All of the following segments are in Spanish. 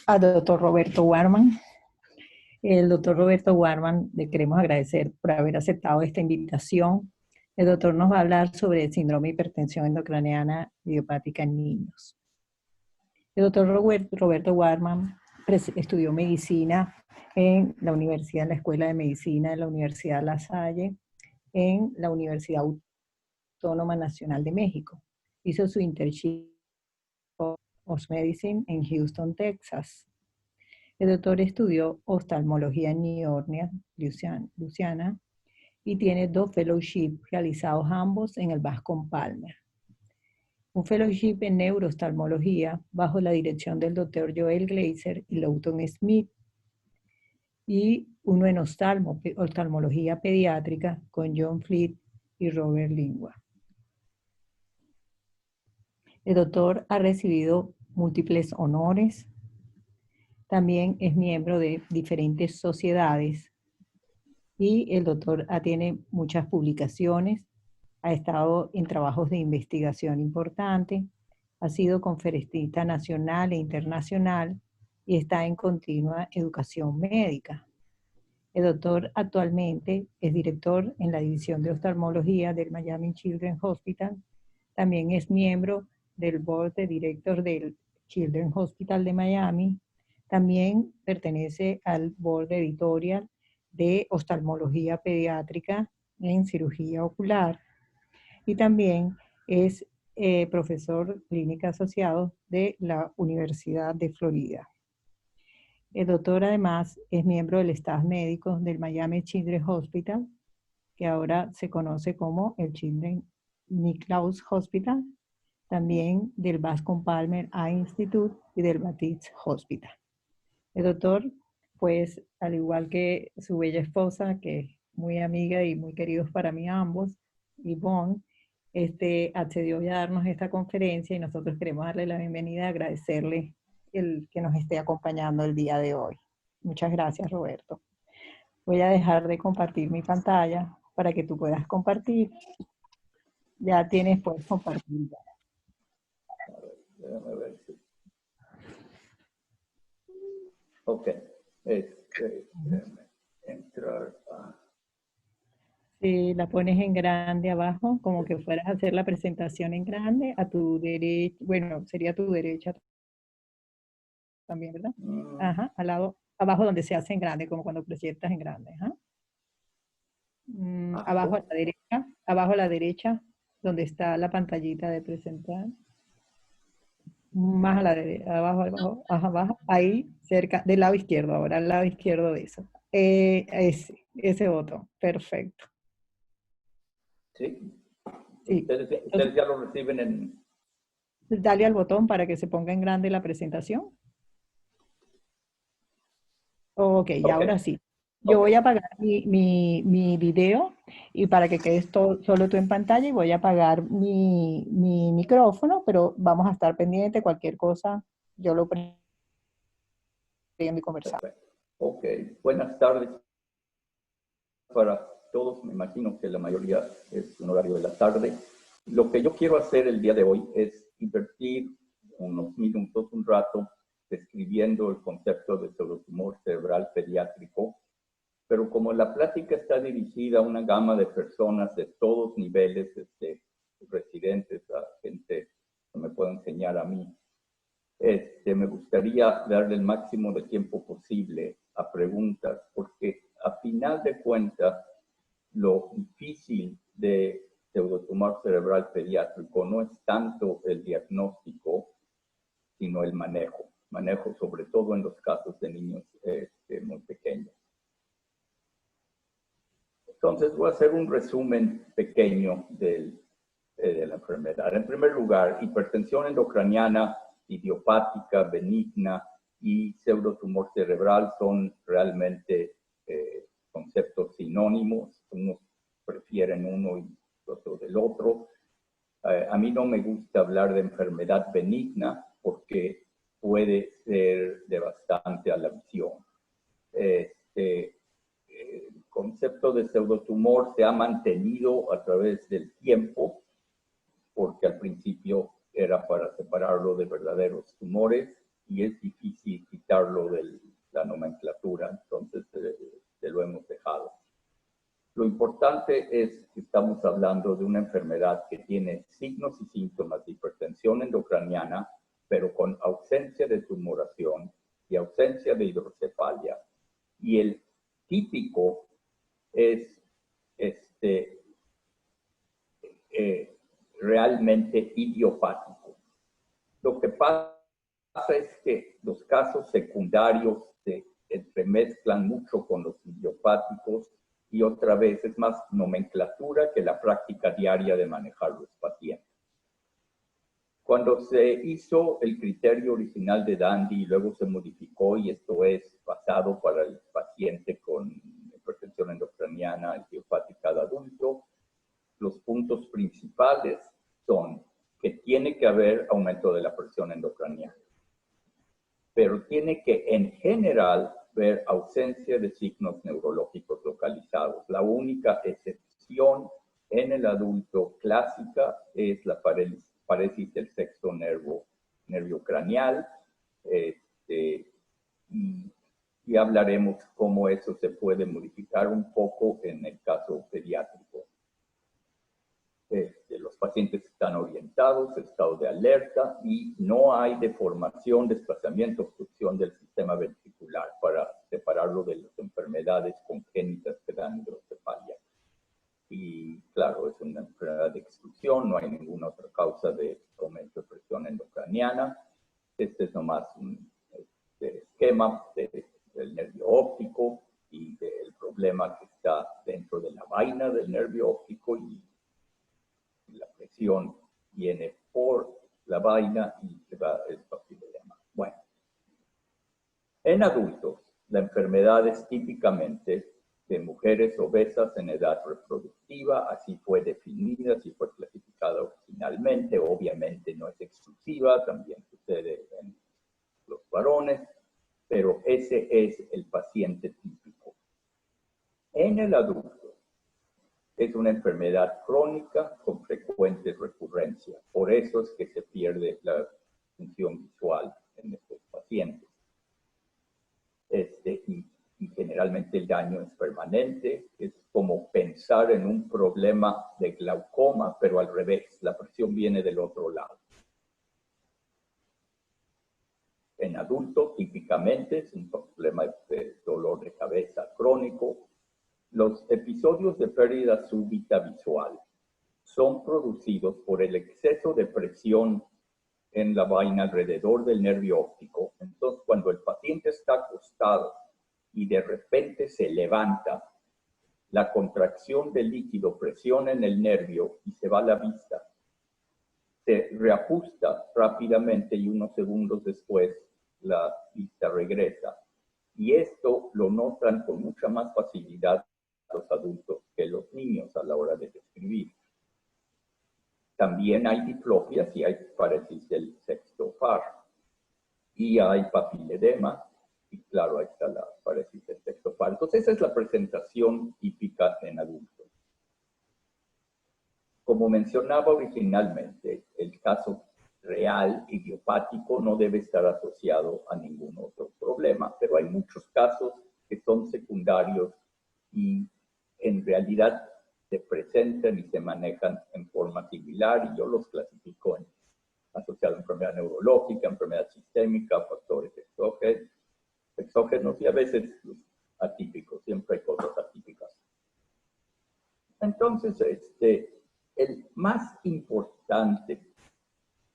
al doctor Roberto Warman. El doctor Roberto Warman, le queremos agradecer por haber aceptado esta invitación. El doctor nos va a hablar sobre el síndrome de hipertensión endocraniana idiopática en niños. El doctor Roberto Warman estudió medicina en la universidad, en la Escuela de Medicina de la Universidad La Salle, en la Universidad Autónoma Nacional de México. Hizo su internship of Medicine en Houston, Texas. El doctor estudió oftalmología en New Orleans, Luisiana, y tiene 2 fellowships realizados ambos en el Bascom Palmer. Un fellowship en neurooftalmología bajo la dirección del doctor Joel Glazer y Lawton Smith, y uno en oftalmología pediátrica con John Fleet y Robert Lingua. El doctor ha recibido múltiples honores. También es miembro de diferentes sociedades y el doctor tiene muchas publicaciones, ha estado en trabajos de investigación importantes, ha sido conferencista nacional e internacional y está en continua educación médica. El doctor actualmente es director en la División de Oftalmología del Miami Children's Hospital. También es miembro del Board de Directors del Children's Hospital de Miami. También pertenece al Board Editorial de Oftalmología Pediátrica en Cirugía Ocular. Y también es profesor clínico asociado de la Universidad de Florida. El doctor además es miembro del staff médico del Miami Children's Hospital, que ahora se conoce como el Children's Nicklaus Hospital, también del Bascom Palmer Eye Institute y del Baptist Hospital. El doctor, pues, al igual que su bella esposa, que es muy amiga y muy queridos para mí ambos, Yvonne, accedió a darnos esta conferencia y nosotros queremos darle la bienvenida y agradecerle el que nos esté acompañando el día de hoy. Muchas gracias, Roberto. Voy a dejar de compartir mi pantalla para que tú puedas compartir. Ya tienes, puedes compartir. Déjame ver si. Ok. Déjame entrar a... Si la pones en grande abajo, como que fueras a hacer la presentación en grande, a tu derecha, bueno, sería a tu derecha también, ¿verdad? Ajá, al lado, abajo donde se hace en grande, como cuando presentas en grande. Ajá. Abajo a la derecha, donde está la pantallita de presentar. Más a la derecha, abajo, ahí cerca, del lado izquierdo ahora, al lado izquierdo de eso. Ese botón, perfecto. ¿Sí? Sí. ¿Ustedes ya lo reciben en...? Dale al botón para que se ponga en grande la presentación. Ok, y ahora sí. Yo voy a apagar mi video y para que quedes solo tú en pantalla, y voy a apagar mi micrófono, pero vamos a estar pendiente, cualquier cosa, yo lo prendo y conversamos. Perfecto. Ok, buenas tardes para todos. Me imagino que la mayoría es un horario de la tarde. Lo que yo quiero hacer el día de hoy es invertir unos minutos, un rato, describiendo el concepto de pseudotumor cerebral pediátrico, pero como la plática está dirigida a una gama de personas de todos niveles, desde residentes a gente que me puede enseñar a mí, me gustaría darle el máximo de tiempo posible a preguntas, porque a final de cuentas, lo difícil de pseudotumor cerebral pediátrico no es tanto el diagnóstico, sino el manejo. Manejo sobre todo en los casos de niños muy pequeños. Entonces voy a hacer un resumen pequeño de la enfermedad. En primer lugar, hipertensión endocraniana idiopática, benigna y pseudotumor cerebral son realmente conceptos sinónimos. Unos prefieren uno y otro del otro. A mí no me gusta hablar de enfermedad benigna porque puede ser devastante a la visión. El concepto de pseudotumor se ha mantenido a través del tiempo porque al principio era para separarlo de verdaderos tumores y es difícil quitarlo de la nomenclatura, entonces lo hemos dejado. Lo importante es que estamos hablando de una enfermedad que tiene signos y síntomas de hipertensión endocraniana, pero con ausencia de tumoración y ausencia de hidrocefalia. Y el típico es realmente idiopático. Lo que pasa es que los casos secundarios se entremezclan mucho con los idiopáticos y otra vez es más nomenclatura que la práctica diaria de manejar los pacientes. Cuando se hizo el criterio original de Dandy y luego se modificó, y esto es basado para el paciente con hipertensión endocraniana idiopática de adulto, los puntos principales son que tiene que haber aumento de la presión endocraniana, pero tiene que en general ver ausencia de signos neurológicos localizados. La única excepción en el adulto clásica es la parálisis del sexto nervio craneal, y hablaremos cómo eso se puede modificar un poco en el caso pediátrico. Los pacientes están orientados, estado de alerta y no hay deformación, desplazamiento, obstrucción del sistema ventricular para separarlo de las enfermedades congénitas que dan hidrocefalia. Y claro, es una enfermedad de exclusión, no hay ninguna otra causa de aumento de presión endocraniana. Este es nomás un esquema del nervio óptico y del problema que está dentro de la vaina del nervio óptico, y la presión viene por la vaina y se va el papiloma. Bueno, en adultos, la enfermedad es típicamente de mujeres obesas en edad reproductiva, así fue definida, así fue clasificada originalmente, obviamente no es exclusiva, también sucede en los varones, pero ese es el paciente típico. En el adulto, es una enfermedad crónica con frecuentes recurrencias. Por eso es que se pierde la función visual en estos pacientes. Y generalmente el daño es permanente. Es como pensar en un problema de glaucoma, pero al revés. La presión viene del otro lado. En adultos, típicamente, es un problema de dolor de cabeza crónico. Los episodios de pérdida súbita visual son producidos por el exceso de presión en la vaina alrededor del nervio óptico. Entonces, cuando el paciente está acostado y de repente se levanta, la contracción del líquido presiona en el nervio y se va la vista. Se reajusta rápidamente y unos segundos después la vista regresa. Y esto lo notan con mucha más facilidad los adultos que los niños a la hora de describir. También hay diplopias y hay parálisis del sexto par. Y hay papiledema, y claro, ahí está la parálisis del sexto par. Entonces, esa es la presentación típica en adultos. Como mencionaba originalmente, el caso real idiopático no debe estar asociado a ningún otro problema, pero hay muchos casos que son secundarios y en realidad se presentan y se manejan en forma similar, y yo los clasifico en asociado a enfermedad neurológica, enfermedad sistémica, factores exógenos y a veces atípicos, siempre hay cosas atípicas. Entonces, el más importante,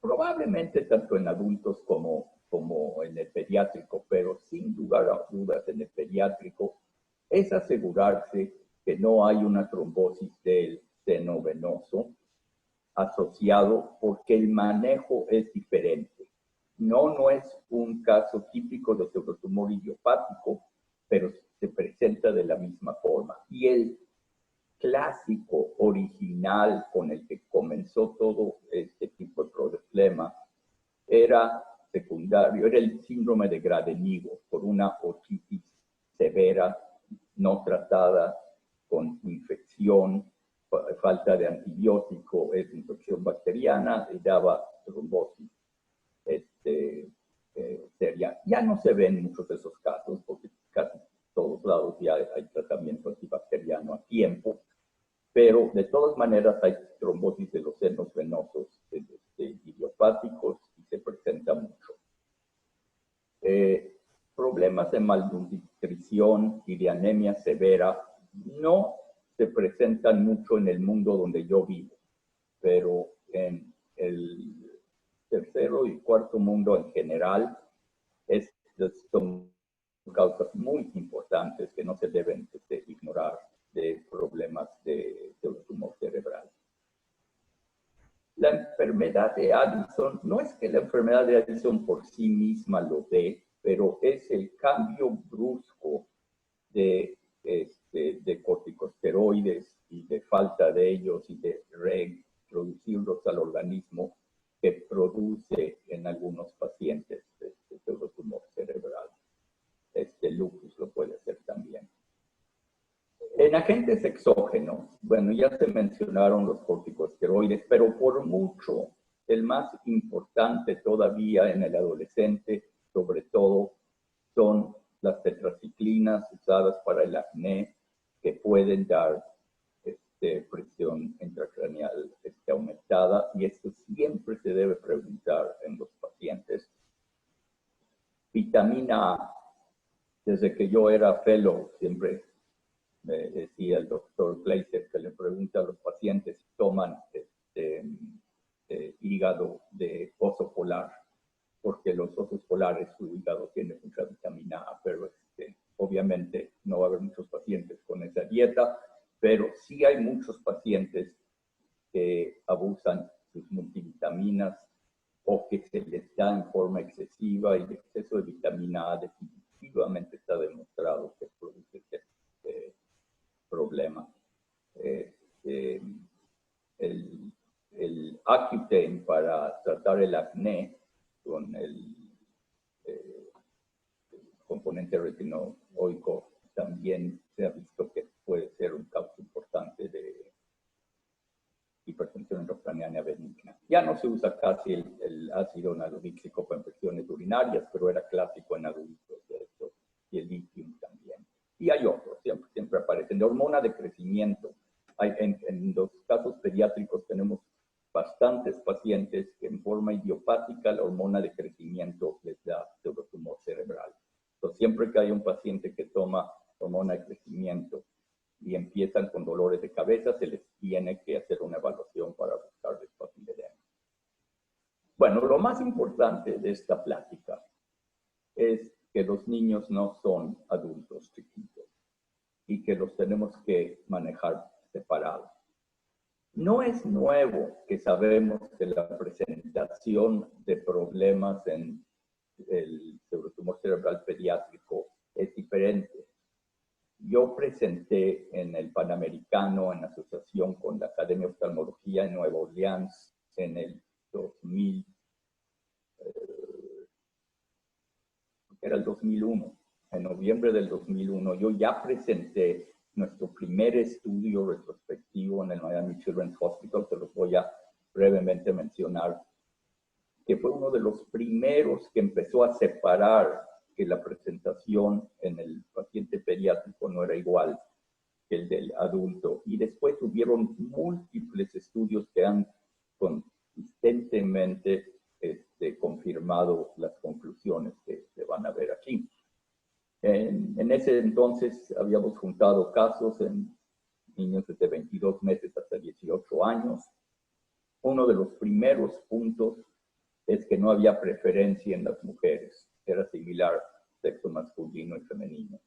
probablemente tanto en adultos como en el pediátrico, pero sin lugar a dudas en el pediátrico, es asegurarse que no hay una trombosis del seno venoso asociado, porque el manejo es diferente. No es un caso típico de pseudotumor idiopático, pero se presenta de la misma forma. Y el clásico original con el que comenzó todo este tipo de problema era secundario, era el síndrome de Gradenigo, por una otitis severa no tratada con infección, falta de antibiótico, es infección bacteriana y daba trombosis seria. Ya no se ven muchos de esos casos, porque casi todos lados ya hay tratamiento antibacteriano a tiempo, pero de todas maneras hay trombosis de los senos venosos idiopáticos y se presenta mucho. Problemas de malnutrición y de anemia severa no se presentan mucho en el mundo donde yo vivo, pero en el tercero y cuarto mundo en general son causas muy importantes que no se deben ignorar de problemas de tumor cerebral. La enfermedad de Addison, no es que la enfermedad de Addison por sí misma lo dé, pero es el cambio brusco de corticosteroides y de falta de ellos y de reintroducirlos al organismo que produce en algunos pacientes tumor cerebral. Lupus lo puede hacer también. En agentes exógenos, bueno, ya se mencionaron los corticosteroides, pero por mucho el más importante todavía en el adolescente, sobre todo, son las tetraciclinas usadas para el acné, que pueden dar presión intracraneal aumentada, y esto siempre se debe preguntar en los pacientes. Vitamina A. Desde que yo era fellow, siempre me decía el doctor Gleiser que le pregunta a los pacientes si toman hígado de oso polar, porque los osos polares, su hígado tiene mucha vitamina A, pero obviamente no va a haber muchos pacientes con esa dieta, pero sí hay muchos pacientes que abusan sus multivitaminas o que se les da en forma excesiva, y el exceso de vitamina A definitivamente está demostrado que produce este problema. El Accutane para tratar el acné con el componente retinoico también se ha visto que puede ser un causa importante de hipertensión intracraneana benigna. Ya no se usa casi el ácido nasorílico para infecciones urinarias, pero era clásico en adultos, de hecho, y el lithium también. Y hay otros, siempre aparecen. De hormona de crecimiento. En los casos pediátricos tenemos bastantes pacientes que en forma idiopática la hormona de crecimiento les da pseudotumor cerebral. Entonces, siempre que hay un paciente que toma hormona de crecimiento y empiezan con dolores de cabeza, se les tiene que hacer una evaluación para buscarles papiledema. Bueno, lo más importante de esta plática es que los niños no son adultos chiquitos y que los tenemos que manejar separados. No es nuevo que sabemos que la presentación de problemas en el pseudotumor cerebral pediátrico es diferente. Yo presenté en el Panamericano en asociación con la Academia de Oftalmología en Nueva Orleans en el 2000, era el 2001, en noviembre del 2001. Yo ya presenté nuestro primer estudio retrospectivo en el Miami Children's Hospital, que los voy a brevemente mencionar, que fue uno de los primeros que empezó a separar que la presentación en el paciente pediátrico no era igual que el del adulto. Y después hubieron múltiples estudios que han consistentemente confirmado las conclusiones que se van a ver aquí. En ese entonces habíamos juntado casos en niños desde 22 meses hasta 18 años. Uno de los primeros puntos es que no había preferencia en las mujeres. Era similar sexo masculino y femenino.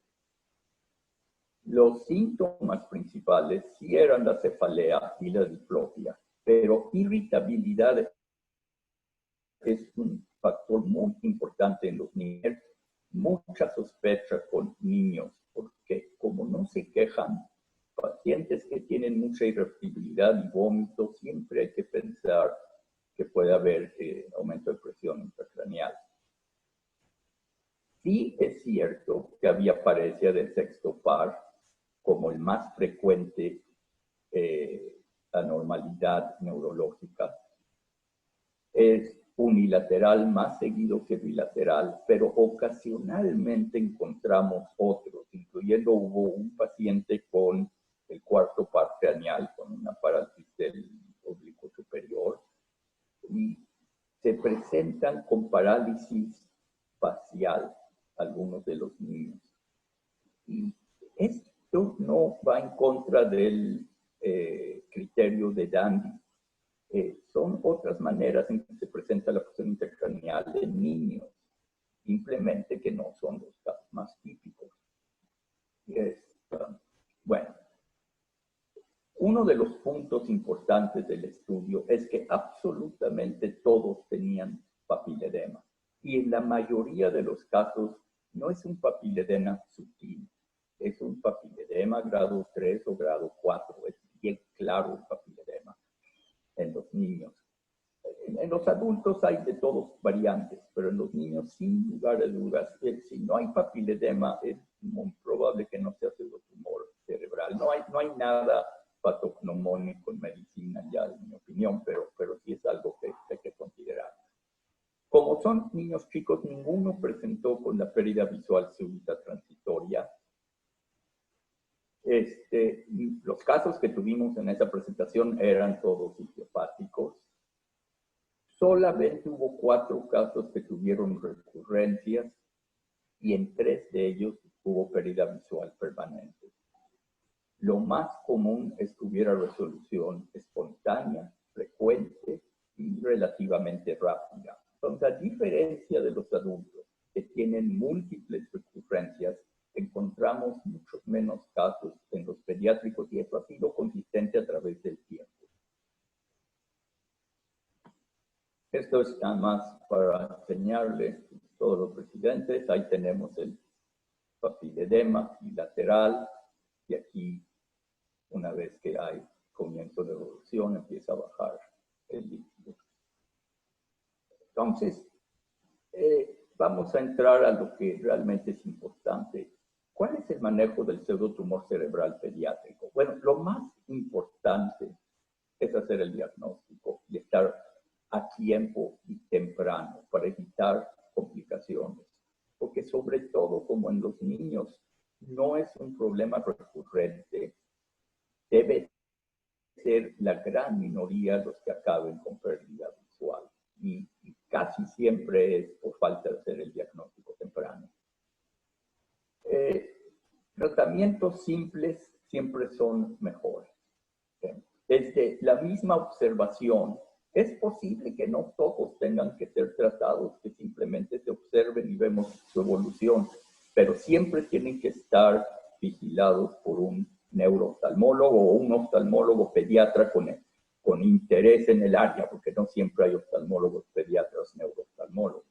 Los síntomas principales sí eran la cefalea y la diplopia, pero irritabilidad es un factor muy importante en los niños. Mucha sospecha con niños, porque como no se quejan, pacientes que tienen mucha irritabilidad y vómito, siempre hay que pensar que puede haber aumento de presión intracraneal. Sí es cierto que había paresia del sexto par como el más frecuente anormalidad neurológica. Es unilateral más seguido que bilateral, pero ocasionalmente encontramos otros, incluyendo hubo un paciente con el cuarto par craneal, con una parálisis del oblicuo superior, y se presentan con parálisis facial algunos de los niños. Y esto no va en contra del criterio de Dandy. Son otras maneras en que se presenta la fusión intercraneal en niños, simplemente que no son los casos más típicos. Bueno, uno de los puntos importantes del estudio es que absolutamente todos tenían papiledema. Y en la mayoría de los casos no es un papiledema sutil, es un papiledema grado 3 o grado 4, es bien claro el papiledema en los niños. En los adultos hay de todos variantes, pero en los niños, sin lugar a dudas, si no hay papiledema, es muy probable que no sea pseudotumor cerebral. No hay nada patognomónico en medicina ya, en mi opinión, pero sí es algo que hay que considerar. Como son niños chicos, ninguno presentó con la pérdida visual súbita transitoria. Los casos que tuvimos en esa presentación eran todos idiopáticos. Solamente hubo 4 casos que tuvieron recurrencias y en 3 de ellos hubo pérdida visual permanente. Lo más común es que hubiera resolución espontánea, frecuente y relativamente rápida. Entonces, a diferencia de los adultos que tienen múltiples recurrencias, encontramos muchos menos casos en los pediátricos y eso ha sido consistente a través del tiempo. Esto es nada más para enseñarles a todos los residentes. Ahí tenemos el papiledema bilateral y aquí, una vez que hay comienzo de evolución, empieza a bajar el líquido. Entonces, vamos a entrar a lo que realmente es importante. ¿Cuál es el manejo del pseudotumor cerebral pediátrico? Bueno, lo más importante es hacer el diagnóstico y estar a tiempo y temprano para evitar complicaciones. Porque sobre todo, como en los niños, no es un problema recurrente. Debe ser la gran minoría los que acaben con pérdida visual. Y casi siempre es por falta de hacer el diagnóstico temprano. Tratamientos simples siempre son mejores. Desde la misma observación, es posible que no todos tengan que ser tratados, que simplemente se observen y vemos su evolución, pero siempre tienen que estar vigilados por un neurooftalmólogo o un oftalmólogo pediatra con interés en el área, porque no siempre hay oftalmólogos pediatras neurooftalmólogos.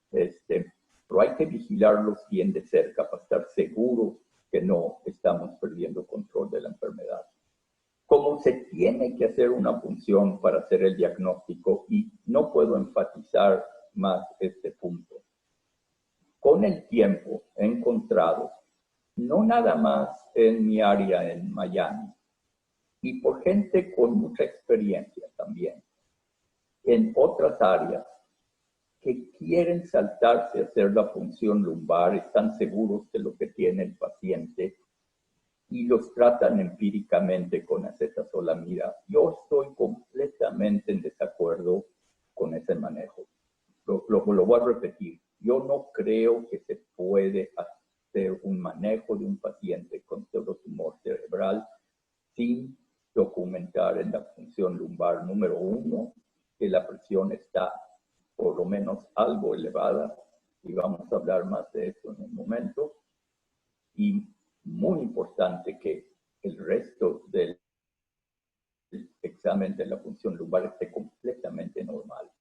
Pero hay que vigilarlos bien de cerca para estar seguros que no estamos perdiendo control de la enfermedad. Como se tiene que hacer una punción para hacer el diagnóstico, y no puedo enfatizar más este punto. Con el tiempo he encontrado, no nada más en mi área en Miami, y por gente con mucha experiencia también, en otras áreas, que quieren saltarse a hacer la punción lumbar, están seguros de lo que tiene el paciente, y los tratan empíricamente con acetazolamida. Yo estoy completamente en desacuerdo con ese manejo. Lo voy a repetir. Yo no creo que se puede hacer un manejo de un paciente con pseudotumor cerebral sin documentar en la función lumbar número 1 que la presión está por lo menos algo elevada, y vamos a hablar más de eso en un momento. Y muy importante que el resto del examen de la función lumbar esté completamente normal.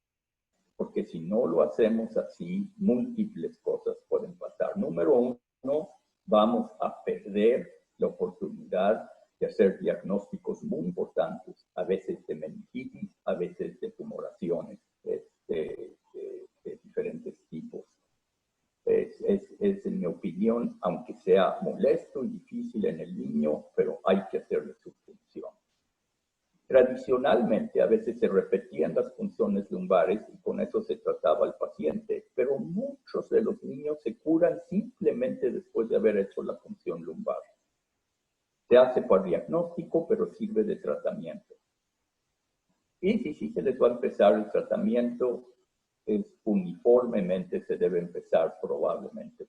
Porque si no lo hacemos así, múltiples cosas pueden pasar. Número 1, vamos a perder la oportunidad de hacer diagnósticos muy importantes, a veces de meningitis, a veces de tumoraciones de diferentes tipos. Es, en mi opinión, aunque sea molesto y difícil en el niño, pero hay que hacerle su función. Tradicionalmente, a veces se repetían las funciones lumbares y con eso se trataba al paciente, pero muchos de los niños se curan simplemente después de haber hecho la función lumbar. Se hace por diagnóstico, pero sirve de tratamiento. Y si sí se les va a empezar el tratamiento, uniformemente se debe empezar probablemente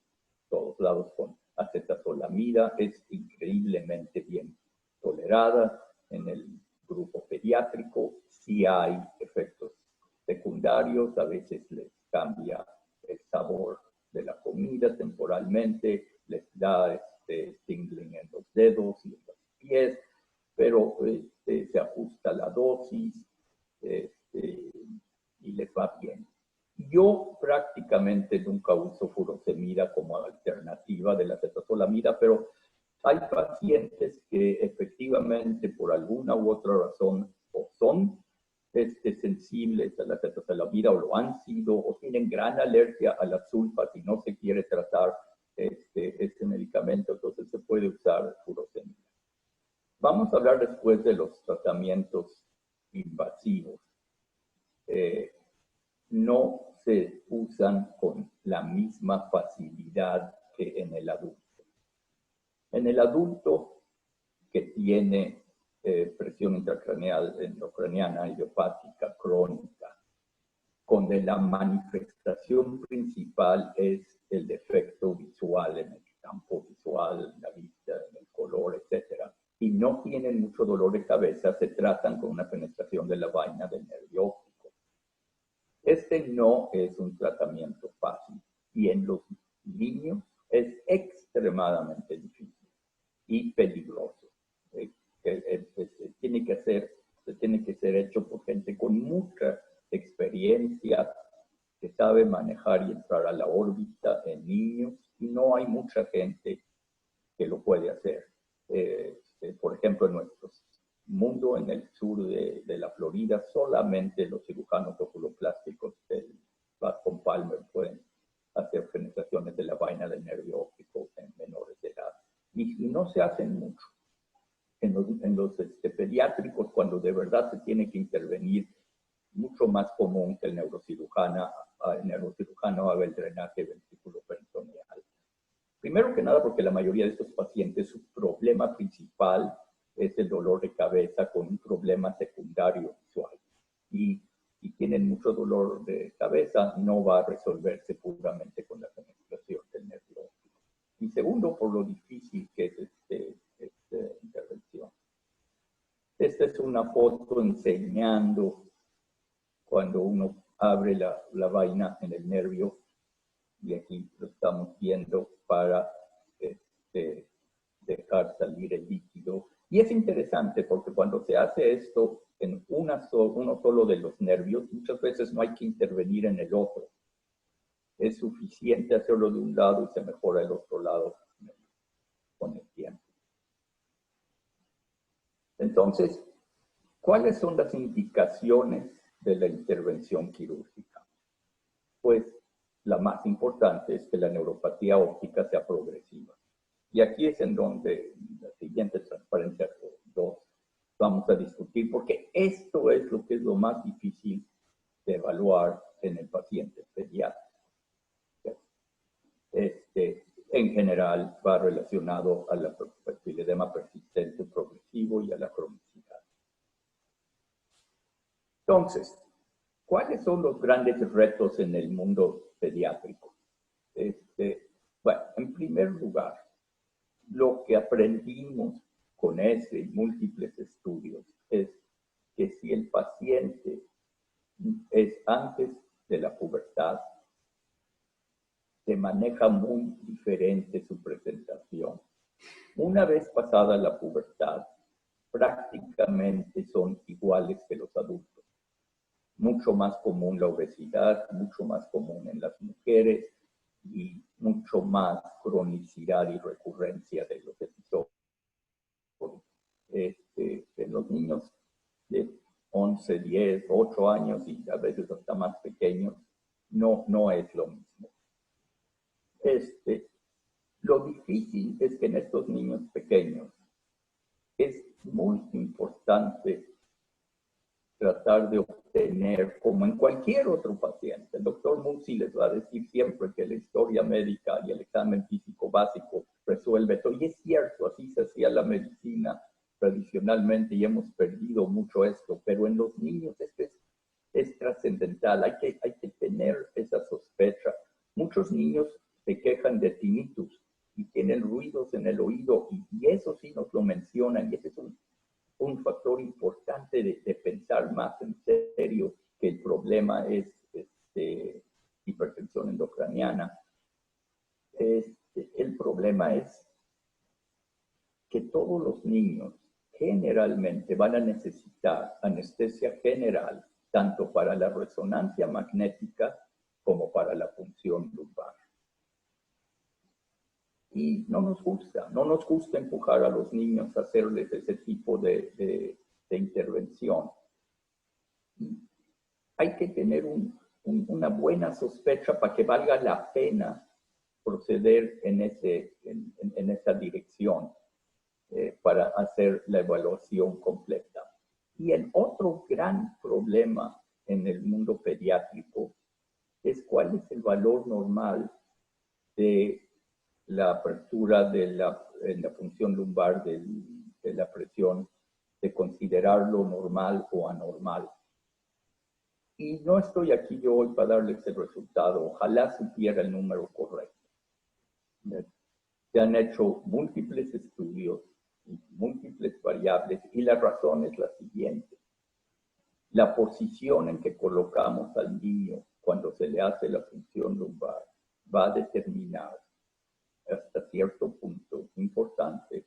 todos lados con acetazolamida. Es increíblemente bien tolerada en el grupo pediátrico. Sí hay efectos secundarios, a veces les cambia el sabor de la comida temporalmente, les da tingling en los dedos y en los pies, pero se ajusta la dosis y les va bien. Yo prácticamente nunca uso furosemida como alternativa de la acetazolamida, pero hay pacientes que efectivamente por alguna u otra razón o son sensibles a la acetazolamida o lo han sido o tienen gran alergia a las sulfas y no se quiere tratar este medicamento, entonces se puede usar furosemida. Vamos a hablar después de los tratamientos invasivos. No se usan con la misma facilidad que en el adulto. En el adulto que tiene presión intracraneal, endocraniana, idiopática, crónica, donde la manifestación principal es el defecto visual en el campo visual, en la vista, en el color, etc. Y no tienen mucho dolor de cabeza, se tratan con una penetración de la vaina del nervio óptico. Este no es un tratamiento fácil y en los niños es extremadamente difícil y peligroso. Tiene que ser hecho por gente con mucha experiencia, que sabe manejar y entrar a la órbita en niños, y no hay mucha gente que lo puede hacer. Por ejemplo, en nuestro mundo, en el sur de la Florida, solamente los cirujanos oculoplásticos del Bascom Palmer pueden hacer penetraciones de la vaina del nervio óptico en menores de edad. Y no se hacen mucho. En los pediátricos, cuando de verdad se tiene que intervenir, mucho más común que el neurocirujano haga el drenaje ventriculoperitoneal. Primero que nada, porque la mayoría de estos pacientes, su problema principal es el dolor de cabeza con un problema secundario visual. Y si tienen mucho dolor de cabeza, no va a resolverse puramente con la penetración del nervio óptico. Y segundo, por lo difícil que es esta intervención. Esta es una foto enseñando cuando uno abre la vaina en el nervio, y aquí lo estamos viendo para dejar salir el líquido. Y es interesante porque cuando se hace esto en uno solo de los nervios, muchas veces no hay que intervenir en el otro. Es suficiente hacerlo de un lado y se mejora el otro lado con el tiempo. Entonces, ¿cuáles son las indicaciones de la intervención quirúrgica? Pues la más importante es que la neuropatía óptica sea progresiva. Y aquí es en donde la siguiente transparencia 2 vamos a discutir, porque esto es lo que es lo más difícil de evaluar en el paciente pediátrico. En general va relacionado al edema persistente progresivo y a la cronicidad. Entonces, ¿cuáles son los grandes retos en el mundo pediátrico? Bueno, en primer lugar, lo que aprendimos con ese y múltiples estudios es que si el paciente es antes de la pubertad, se maneja muy diferente su presentación. Una vez pasada la pubertad, prácticamente son iguales que los adultos. Mucho más común la obesidad, mucho más común en las mujeres y mucho más cronicidad y recurrencia de los episodios. En los niños de 11, 10, 8 años y a veces hasta más pequeños, no es lo mismo. Lo difícil es que en estos niños pequeños es muy importante tratar de obtener, como en cualquier otro paciente. El doctor Musi les va a decir siempre que la historia médica y el examen físico básico resuelve todo. Y es cierto, así se hacía la medicina tradicionalmente y hemos perdido mucho esto, pero en los niños esto es trascendental. Hay que tener esa sospecha. Muchos niños se quejan de tinnitus y tienen ruidos en el oído y eso sí nos lo mencionan y ese es un factor importante de pensar más en serio que el problema es hipertensión endocraniana. El problema es que todos los niños generalmente van a necesitar anestesia general, tanto para la resonancia magnética como para la punción lumbar. Y no nos gusta empujar a los niños a hacerles ese tipo de intervención. Hay que tener una buena sospecha para que valga la pena proceder en esta dirección para hacer la evaluación completa. Y el otro gran problema en el mundo pediátrico es cuál es el valor normal de la apertura en la función lumbar de la presión, de considerarlo normal o anormal. Y no estoy aquí yo hoy para darles el resultado, ojalá supiera el número correcto. Se han hecho múltiples estudios, múltiples variables, y la razón es la siguiente. La posición en que colocamos al niño cuando se le hace la función lumbar va a determinar hasta cierto punto importante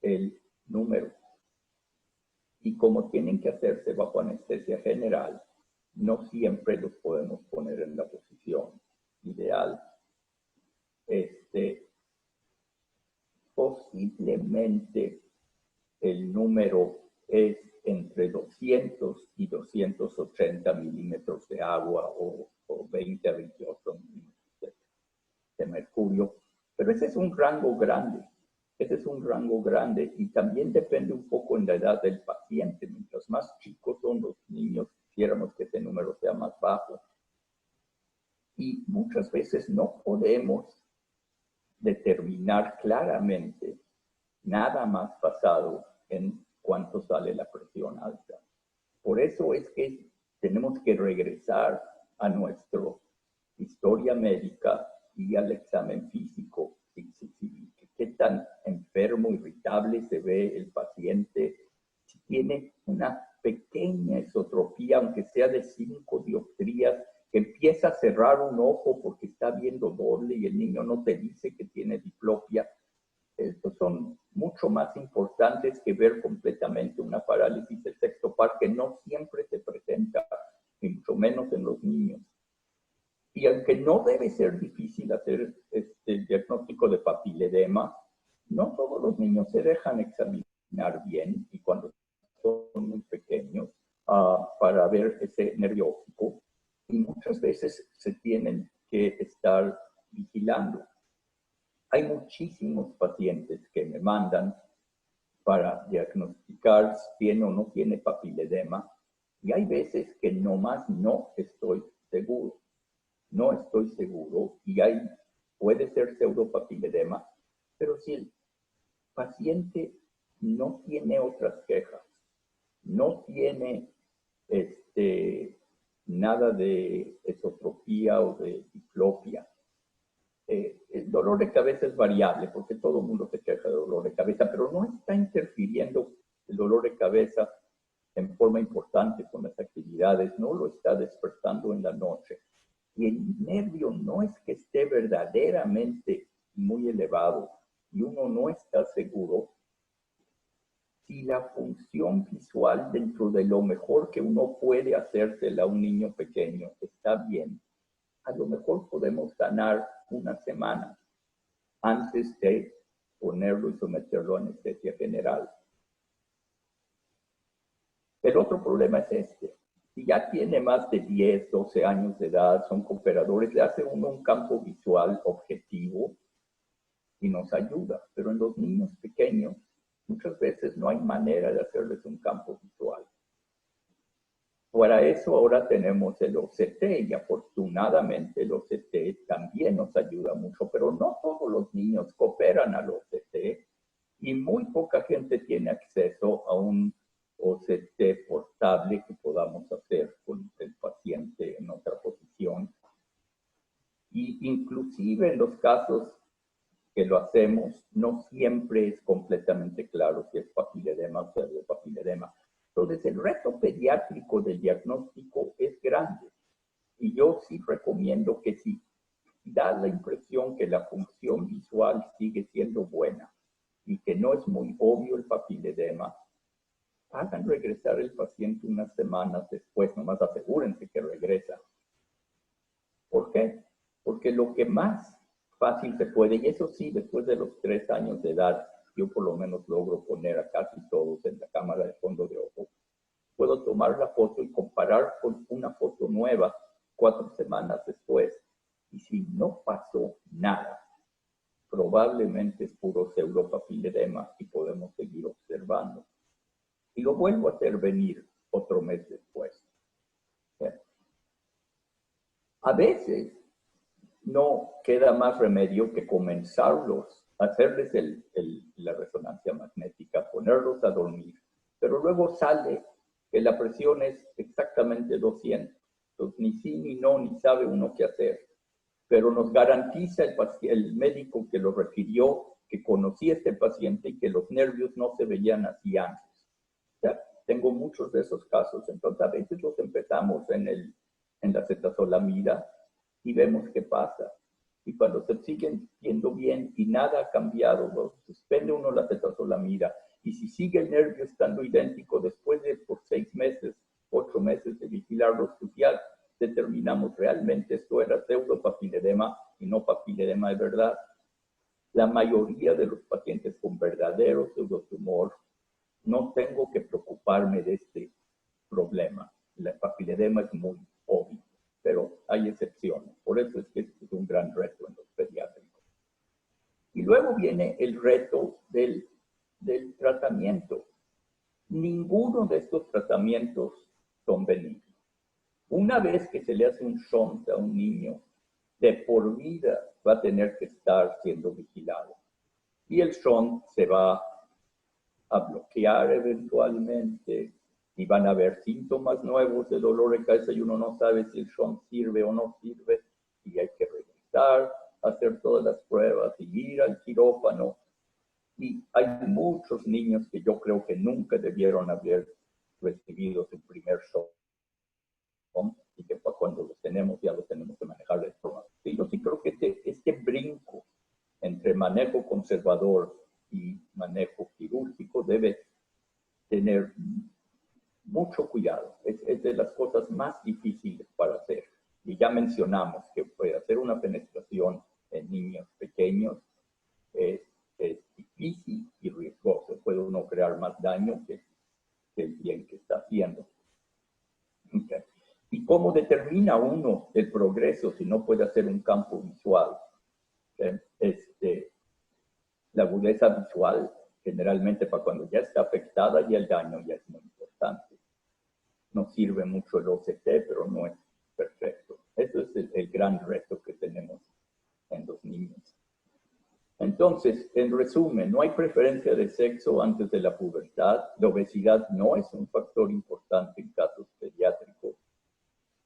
el número. Y como tienen que hacerse bajo anestesia general, no siempre los podemos poner en la posición ideal. Posiblemente el número es entre 200 y 280 milímetros de agua o 20 a 28 milímetros de mercurio. Pero ese es un rango grande. Ese es un rango grande y también depende un poco en la edad del paciente. Mientras más chicos son los niños, quisiéramos que ese número sea más bajo. Y muchas veces no podemos determinar claramente nada más basado en cuánto sale la presión alta. Por eso es que tenemos que regresar a nuestra historia médica y al examen físico. Qué tan enfermo, irritable se ve el paciente, si tiene una pequeña esotropía, aunque sea de 5 dioptrías, que empieza a cerrar un ojo porque está viendo doble y el niño no te dice que tiene diplopia. Estos son mucho más importantes que ver completamente una parálisis del sexto par, que no siempre se presenta, y mucho menos en los niños. Y aunque no debe ser difícil hacer el diagnóstico de papiledema, no todos los niños se dejan examinar bien y cuando son muy pequeños para ver ese nervio óptico. Y muchas veces se tienen que estar vigilando. Hay muchísimos pacientes que me mandan para diagnosticar si tiene o no tiene papiledema y hay veces que nomás no estoy seguro. No estoy seguro y puede ser pseudopapiledema, pero si el paciente no tiene otras quejas, no tiene nada de esotropía o de diplopia, el dolor de cabeza es variable porque todo el mundo se queja de dolor de cabeza, pero no está interfiriendo el dolor de cabeza en forma importante con las actividades, no lo está despertando en la noche. Y el nervio no es que esté verdaderamente muy elevado y uno no está seguro. Si la función visual dentro de lo mejor que uno puede hacérsela a un niño pequeño está bien, a lo mejor podemos ganar una semana antes de ponerlo y someterlo a anestesia general. El otro problema es este. Si ya tiene más de 10, 12 años de edad, son cooperadores, le hace uno un campo visual objetivo y nos ayuda. Pero en los niños pequeños, muchas veces no hay manera de hacerles un campo visual. Para eso ahora tenemos el OCT y afortunadamente el OCT también nos ayuda mucho, pero no todos los niños cooperan al OCT y muy poca gente tiene acceso a un OCT portable que podamos hacer con el paciente en otra posición. Y inclusive en los casos que lo hacemos, no siempre es completamente claro si es papiledema o pseudopapiledema. Entonces, el reto pediátrico del diagnóstico es grande. Y yo sí recomiendo que si da la impresión que la función visual sigue siendo buena y que no es muy obvio el papiledema, hagan regresar el paciente unas semanas después, nomás asegúrense que regresa. ¿Por qué? Porque lo que más fácil se puede, y eso sí, después de los 3 años de edad, yo por lo menos logro poner a casi todos en la cámara de fondo de ojo. Puedo tomar la foto y comparar con una foto nueva 4 semanas después. Y si no pasó nada, probablemente es puro pseudopapiledema y podemos seguir observando. Y lo vuelvo a hacer venir otro mes después. A veces no queda más remedio que comenzarlos, hacerles la resonancia magnética, ponerlos a dormir, pero luego sale que la presión es exactamente 200. Entonces, ni sí, ni no, ni sabe uno qué hacer. Pero nos garantiza el médico que lo refirió, que conocía a este paciente y que los nervios no se veían así antes. O sea, tengo muchos de esos casos. Entonces, a veces los empezamos en la acetazolamida y vemos qué pasa. Y cuando se siguen viendo bien y nada ha cambiado, suspende uno la acetazolamida. Y si sigue el nervio estando idéntico después de por 6 meses, 8 meses de vigilarlo estudiar, determinamos realmente esto era pseudopapiledema y no papiledema de verdad. La mayoría de los pacientes con verdadero pseudotumor no tengo que preocuparme de este problema. El papiledema es muy obvio, pero hay excepciones. Por eso es que este es un gran reto en los pediátricos. Y luego viene el reto del tratamiento. Ninguno de estos tratamientos son benignos. Una vez que se le hace un shunt a un niño, de por vida va a tener que estar siendo vigilado. Y el shunt se va a bloquear eventualmente y van a haber síntomas nuevos de dolor de cabeza y uno no sabe si el shunt sirve o no sirve y hay que regresar, hacer todas las pruebas y ir al quirófano. Y hay muchos niños que yo creo que nunca debieron haber recibido su primer shunt y que cuando los tenemos ya los tenemos que manejar de forma. Y yo sí creo que este brinco entre manejo conservador y manejo quirúrgico debe tener mucho cuidado. Es de las cosas más difíciles para hacer. Y ya mencionamos que puede hacer una penetración en niños pequeños es difícil y riesgoso. Puede uno crear más daño que el bien que está haciendo. Okay. ¿Y cómo determina uno el progreso si no puede hacer un campo visual? La agudeza visual, generalmente para cuando ya está afectada, ya el daño ya es muy importante. No sirve mucho el OCT, pero no es perfecto. Eso es el gran reto que tenemos en los niños. Entonces, en resumen, no hay preferencia de sexo antes de la pubertad. La obesidad no es un factor importante en casos pediátricos.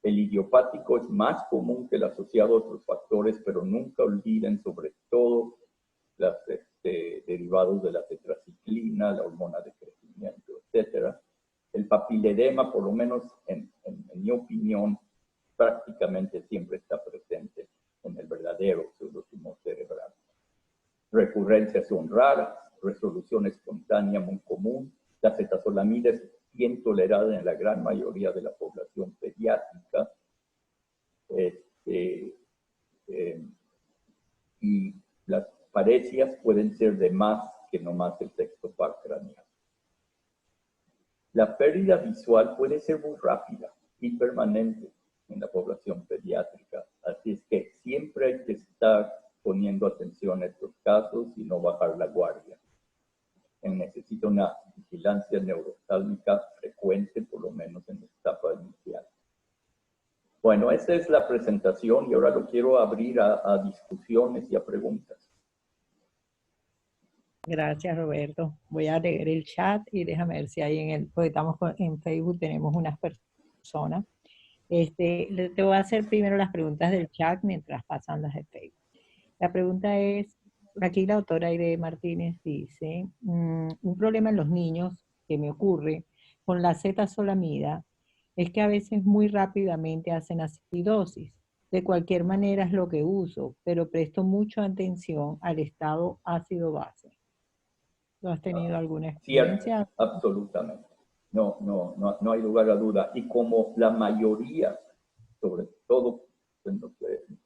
El idiopático es más común que el asociado a otros factores, pero nunca olviden sobre todo los derivados de la tetraciclina, la hormona de crecimiento, etc. El papiledema, por lo menos en mi opinión, prácticamente siempre está presente en el verdadero pseudotumor cerebral. Recurrencias son raras, resolución espontánea muy común. La acetazolamida es bien tolerada en la gran mayoría de la población pediátrica. Y las parecias pueden ser de más que no más el texto par craneal. La pérdida visual puede ser muy rápida y permanente en la población pediátrica. Así es que siempre hay que estar poniendo atención a estos casos y no bajar la guardia. necesita una vigilancia neurostálgica frecuente, por lo menos en la etapa inicial. Bueno, esta es la presentación y ahora lo quiero abrir a discusiones y a preguntas. Gracias, Roberto. Voy a leer el chat y déjame ver si hay porque estamos en Facebook, tenemos unas personas. Te voy a hacer primero las preguntas del chat mientras pasan las de Facebook. La pregunta es, aquí la doctora Aide Martínez dice, un problema en los niños que me ocurre con la acetazolamida es que a veces muy rápidamente hacen acidosis. De cualquier manera es lo que uso, pero presto mucha atención al estado ácido-base. ¿Tú has tenido alguna experiencia? Cierto, absolutamente. No hay lugar a duda. Y como la mayoría, sobre todo en los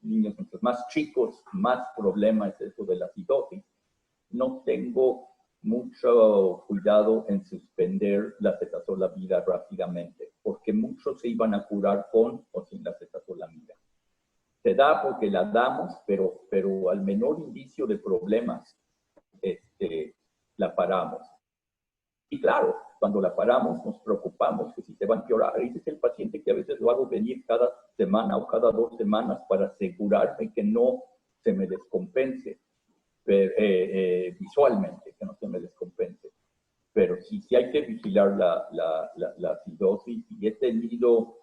niños más chicos, más problema es eso de la acidosis, no tengo mucho cuidado en suspender la acetazolamida rápidamente, porque muchos se iban a curar con o sin la acetazolamida. Se da porque la damos, pero al menor indicio de problemas, la paramos. Y claro, cuando la paramos nos preocupamos que si se va a empeorar. Ese es el paciente que a veces lo hago venir cada semana o cada 2 semanas para asegurarme que no se me descompense visualmente, que no se me descompense. Pero sí hay que vigilar la acidosis y he tenido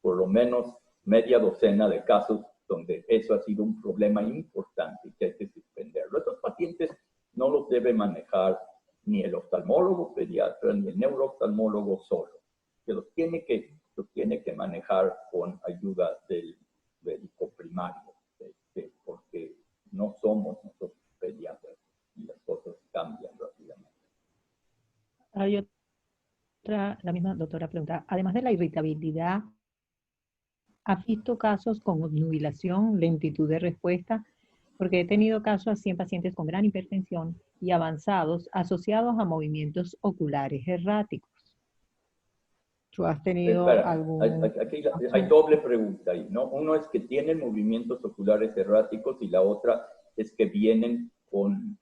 por lo menos media docena de casos donde eso ha sido un problema importante que hay que suspenderlo. Estos pacientes no los debe manejar ni el oftalmólogo pediatra ni el neurooftalmólogo solo, que los tiene que manejar con ayuda del médico primario, porque no somos nosotros pediatras y las cosas cambian rápidamente. Hay otra, la misma doctora pregunta, además de la irritabilidad, ¿has visto casos con obnubilación, lentitud de respuesta? Porque he tenido casos así en pacientes con gran hipertensión y avanzados asociados a movimientos oculares erráticos. ¿Tú has tenido Espera, algún...? aquí hay doble pregunta ahí, ¿no? Uno es que tienen movimientos oculares erráticos y la otra es que vienen con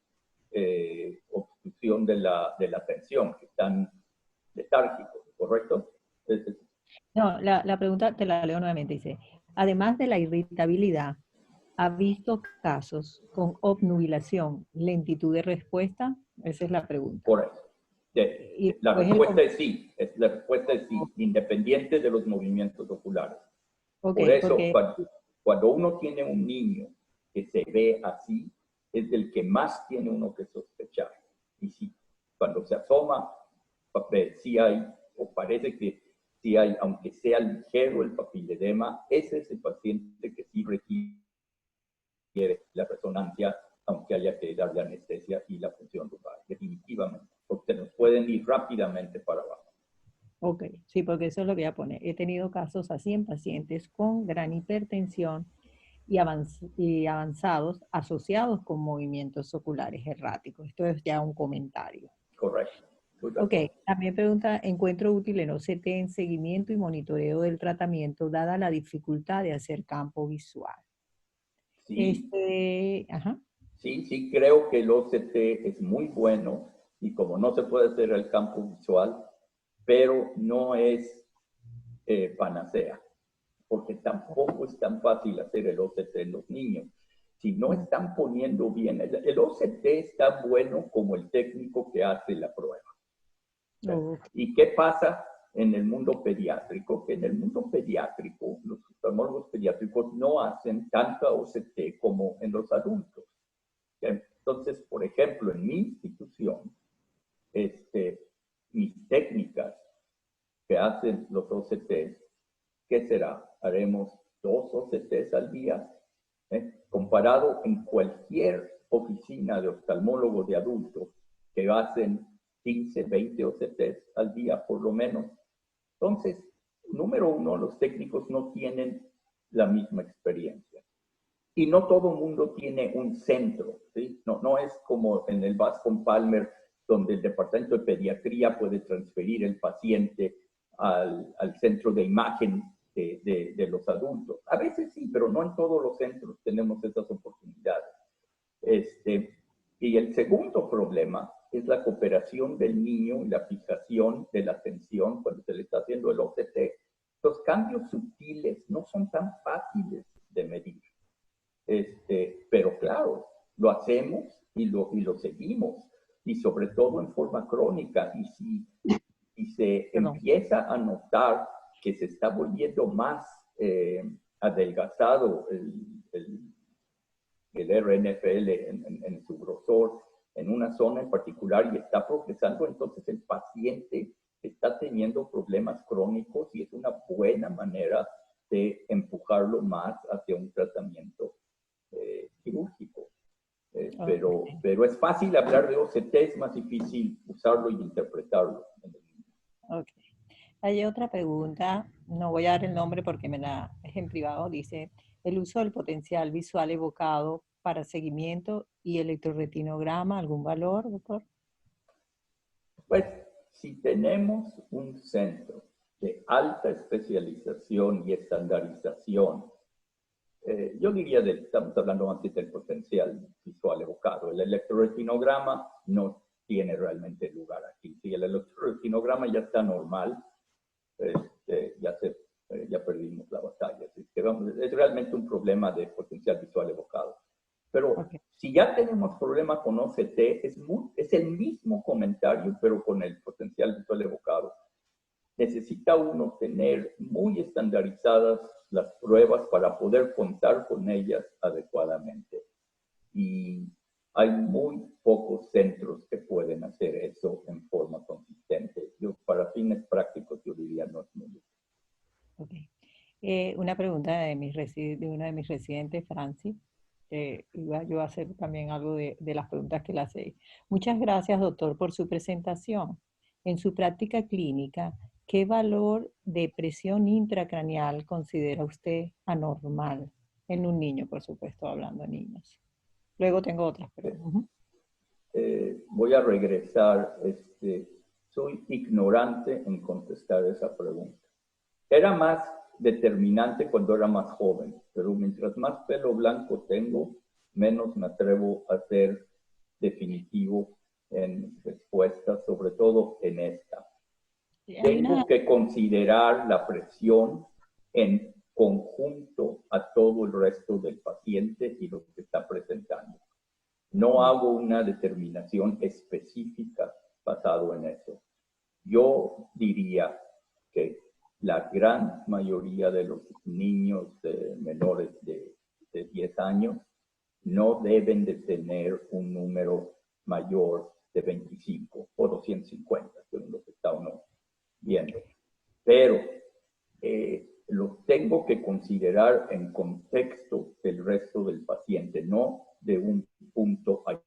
obstrucción de la atención, que están letárgicos, ¿correcto? No, la pregunta te la leo nuevamente, dice, además de la irritabilidad, ¿ha visto casos con obnubilación, lentitud de respuesta? Esa es la pregunta. Por eso. Y La pues respuesta es sí, independiente de los movimientos oculares. Okay, por eso, porque... cuando uno tiene un niño que se ve así, es del que más tiene uno que sospechar. Y si cuando se asoma, sí hay, o parece que sí hay, aunque sea ligero el papiledema, ese es el paciente que sí requiere la resonancia, aunque haya que darle anestesia y la función lumbar, definitivamente, porque nos pueden ir rápidamente para abajo. Ok, sí, porque eso es lo que voy a poner. He tenido casos así en pacientes con gran hipertensión y avanzados asociados con movimientos oculares erráticos. Esto es ya un comentario. Correcto. Ok, también pregunta, ¿encuentro útil el OCT en seguimiento y monitoreo del tratamiento dada la dificultad de hacer campo visual? Sí. Ajá. Sí, creo que el OCT es muy bueno y como no se puede hacer el campo visual, pero no es panacea, porque tampoco es tan fácil hacer el OCT en los niños. Si no están poniendo bien, el OCT está bueno como el técnico que hace la prueba. ¿Y qué pasa en el mundo pediátrico? Que en el mundo pediátrico, los oftalmólogos pediátricos no hacen tanta OCT como en los adultos. Entonces, por ejemplo, en mi institución, mis técnicas que hacen los OCTs, ¿qué será? Haremos 2 OCTs al día, comparado en cualquier oficina de oftalmólogos de adultos que hacen 15, 20 OCTs al día por lo menos. Entonces, número uno, los técnicos no tienen la misma experiencia. Y no todo el mundo tiene un centro, ¿sí? No es como en el Bascom Palmer, donde el departamento de pediatría puede transferir el paciente al centro de imagen de los adultos. A veces sí, pero no en todos los centros tenemos esas oportunidades. Y el segundo problema es la cooperación del niño y la fijación de la atención cuando se le está haciendo el OCT. Los cambios sutiles no son tan fáciles de medir. Pero claro, lo hacemos y lo seguimos, y sobre todo en forma crónica. Y se empieza a notar que se está volviendo más adelgazado el RNFL en su grosor en una zona en particular y está progresando, entonces el paciente está teniendo problemas crónicos y es una buena manera de empujarlo más hacia un tratamiento quirúrgico. Pero es fácil hablar de OCT, es más difícil usarlo y interpretarlo. Ok. Hay otra pregunta, no voy a dar el nombre porque me la es en privado, dice, ¿el uso del potencial visual evocado para seguimiento y electroretinograma, algún valor, doctor? Pues si tenemos un centro de alta especialización y estandarización, yo diría, estamos hablando antes del potencial visual evocado. El electroretinograma no tiene realmente lugar aquí. Si el electroretinograma ya está normal, ya perdimos la batalla. Así que es realmente un problema de potencial visual evocado. Pero si ya tenemos problema con OCT, es el mismo comentario, pero con el potencial visual evocado. Necesita uno tener muy estandarizadas las pruebas para poder contar con ellas adecuadamente. Y hay muy pocos centros que pueden hacer eso en forma consistente. Para fines prácticos, yo diría no es muy útil. Una pregunta de una de mis residentes, Francis. Iba yo a hacer también algo de las preguntas que le hace. Muchas gracias, doctor, por su presentación. En su práctica clínica, ¿qué valor de presión intracraneal considera usted anormal? En un niño, por supuesto, hablando de niños. Luego tengo otras preguntas. Voy a regresar. Soy ignorante en contestar esa pregunta. Era más determinante cuando era más joven, pero mientras más pelo blanco tengo, menos me atrevo a ser definitivo en respuestas, sobre todo en esta. Tengo que considerar la presión en conjunto a todo el resto del paciente y lo que está presentando. No hago una determinación específica basado en eso. Yo diría que la gran mayoría de los niños menores de 10 años no deben de tener un número mayor de 25 o 250, que es lo que está uno viendo. Pero lo tengo que considerar en contexto del resto del paciente, no de un punto allá.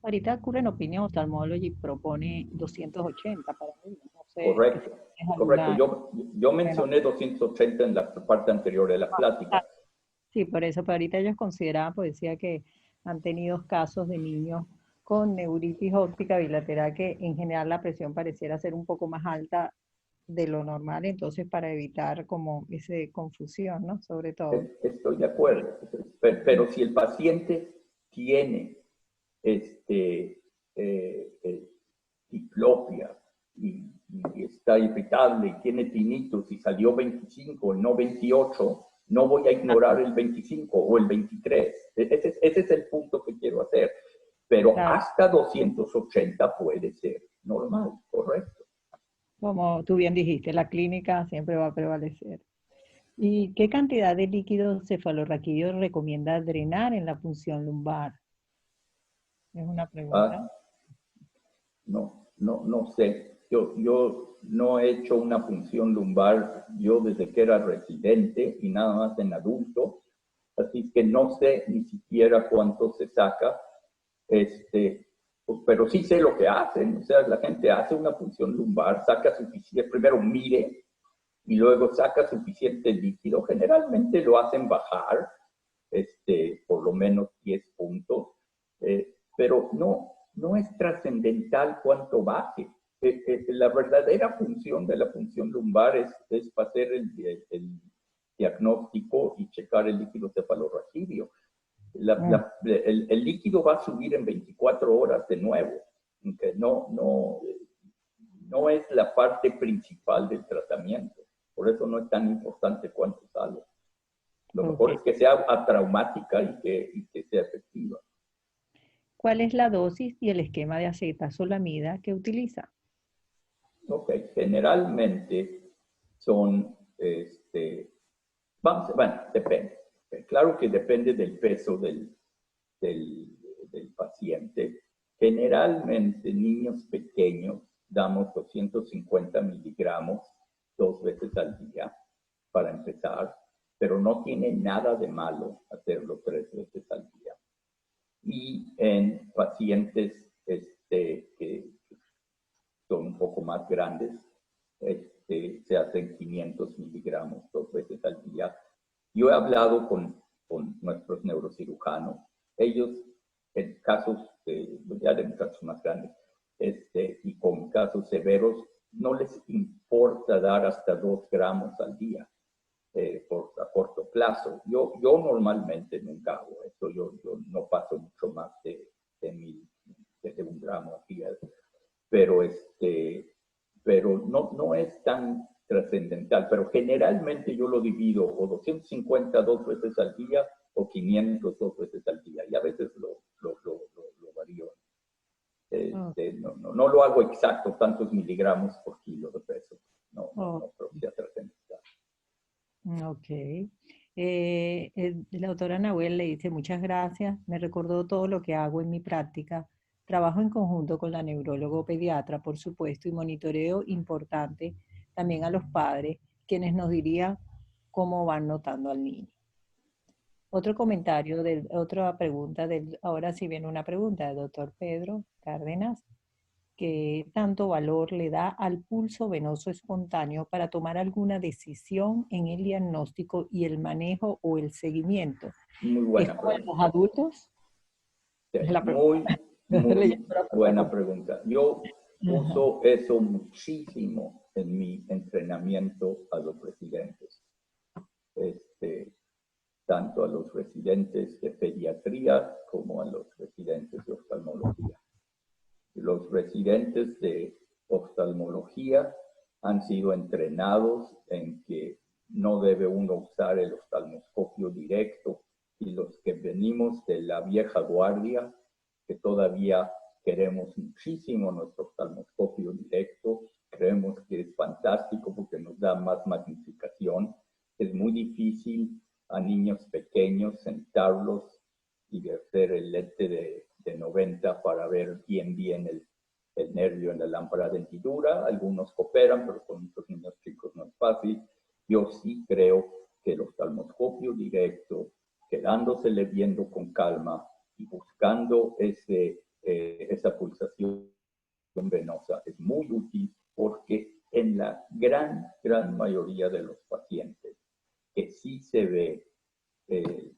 Ahorita Current Opinion Ophthalmology propone 280 para mí. No sé, correcto, correcto. Yo mencioné 280 en la parte anterior de la plática. Sí, por eso, pero ahorita ellos consideraban, pues decía que han tenido casos de niños con neuritis óptica bilateral que en general la presión pareciera ser un poco más alta de lo normal, entonces para evitar como esa confusión, ¿no? Sobre todo. Estoy de acuerdo, pero si el paciente tiene diplopia y está irritable y tiene tinnitus y salió 25 y no 28, no voy a ignorar el 25 o el 23. Ese es el punto que quiero hacer. Pero hasta 280 puede ser normal, correcto. Como tú bien dijiste, la clínica siempre va a prevalecer. ¿Y qué cantidad de líquido cefalorraquídeo recomienda drenar en la punción lumbar? Es una pregunta. No sé. Yo no he hecho una punción lumbar yo desde que era residente y nada más en adulto. Así que no sé ni siquiera cuánto se saca. Pero sí sé lo que hacen. O sea, la gente hace una punción lumbar, saca suficiente, primero mire y luego saca suficiente líquido. Generalmente lo hacen bajar, por lo menos 10 puntos. Pero no es trascendental cuánto baje. La verdadera función de la punción lumbar es hacer el diagnóstico y checar el líquido cefalorraquídeo. el líquido va a subir en 24 horas de nuevo. Okay, no es la parte principal del tratamiento. Por eso no es tan importante cuánto sale. Lo mejor es que sea atraumática y que sea efectiva. ¿Cuál es la dosis y el esquema de acetazolamida que utiliza? Ok, generalmente son, bueno, depende. Claro que depende del peso del paciente. Generalmente, niños pequeños, damos 250 miligramos 2 veces al día para empezar, pero no tiene nada de malo hacerlo 3 veces al día. Y en pacientes que son un poco más grandes, se hacen 500 miligramos 2 veces al día. Yo he hablado con nuestros neurocirujanos. Ellos, en casos ya de casos más grandes y con casos severos, no les importa dar hasta 2 gramos al día a corto plazo. Yo normalmente nunca hago eso. Yo no paso mucho más de 1 gramo al día. Pero no es tan trascendental, pero generalmente yo lo divido o 250 2 veces al día o 500 2 veces al día, y a veces lo varío. No lo hago exacto, tantos miligramos por kilo de peso, no creo que sea trascendental. Ok. La doctora Nahuel le dice, muchas gracias, me recordó todo lo que hago en mi práctica. Trabajo en conjunto con la neurólogo pediatra, por supuesto, y monitoreo importante también a los padres, quienes nos dirían cómo van notando al niño. Otro comentario, otra pregunta, ahora sí viene una pregunta del doctor Pedro Cárdenas. ¿Qué tanto valor le da al pulso venoso espontáneo para tomar alguna decisión en el diagnóstico y el manejo o el seguimiento? Muy buena ¿Es como en pregunta. los adultos? Sí, muy buena pregunta. Yo uso eso muchísimo en mi entrenamiento a los residentes. Tanto a los residentes de pediatría como a los residentes de oftalmología. Los residentes de oftalmología han sido entrenados en que no debe uno usar el oftalmoscopio directo, y los que venimos de la vieja guardia, que todavía queremos muchísimo nuestro oftalmoscopio directo, creemos que es fantástico porque nos da más magnificación. Es muy difícil a niños pequeños sentarlos y hacer el lente de 90 para ver bien el nervio en la lámpara de hendidura. Algunos cooperan, pero con muchos niños chicos no es fácil. Yo sí creo que el oftalmoscopio directo, quedándosele viendo con calma y buscando esa pulsación venosa, es muy útil, porque en la gran mayoría de los pacientes que sí se ve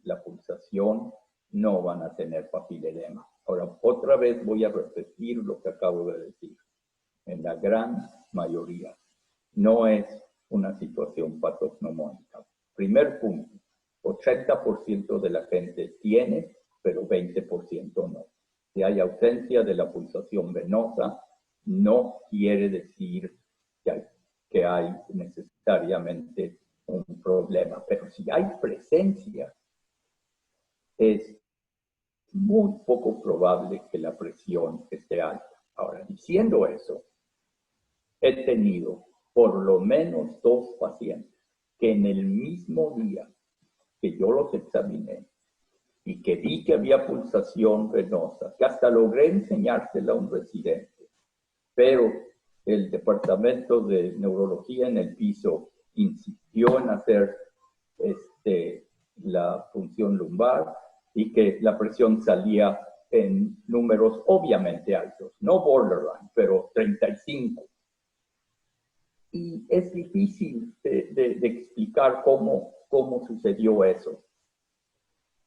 la pulsación, no van a tener papiledema. Ahora, otra vez voy a repetir lo que acabo de decir. En la gran mayoría no es una situación patognomónica. Primer punto, 80% de la gente tiene, pero 20% no. Si hay ausencia de la pulsación venosa, no quiere decir que hay necesariamente un problema. Pero si hay presencia, es muy poco probable que la presión esté alta. Ahora, diciendo eso, he tenido por lo menos 2 pacientes que en el mismo día que yo los examiné y que vi que había pulsación venosa, que hasta logré enseñársela a un residente, pero el departamento de neurología en el piso insistió en hacer la punción lumbar, y que la presión salía en números obviamente altos, no borderline, pero 35. Y es difícil de explicar cómo sucedió eso.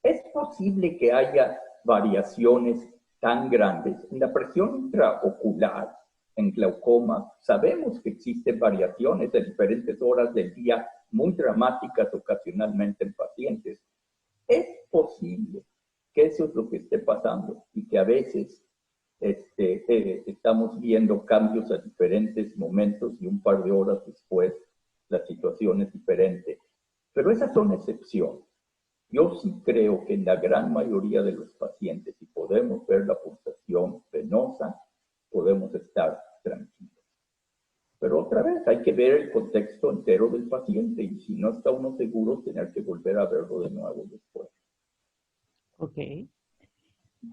Es posible que haya variaciones tan grandes en la presión intraocular, en glaucoma. Sabemos que existen variaciones de diferentes horas del día muy dramáticas ocasionalmente en pacientes. Es posible que eso es lo que esté pasando y que a veces estamos viendo cambios a diferentes momentos y un par de horas después la situación es diferente. Pero esas son excepciones. Yo sí creo que en la gran mayoría de los pacientes, si podemos ver la pulsación venosa, podemos estar tranquilos. Pero otra vez, hay que ver el contexto entero del paciente y si no está uno seguro, tener que volver a verlo de nuevo después. Ok.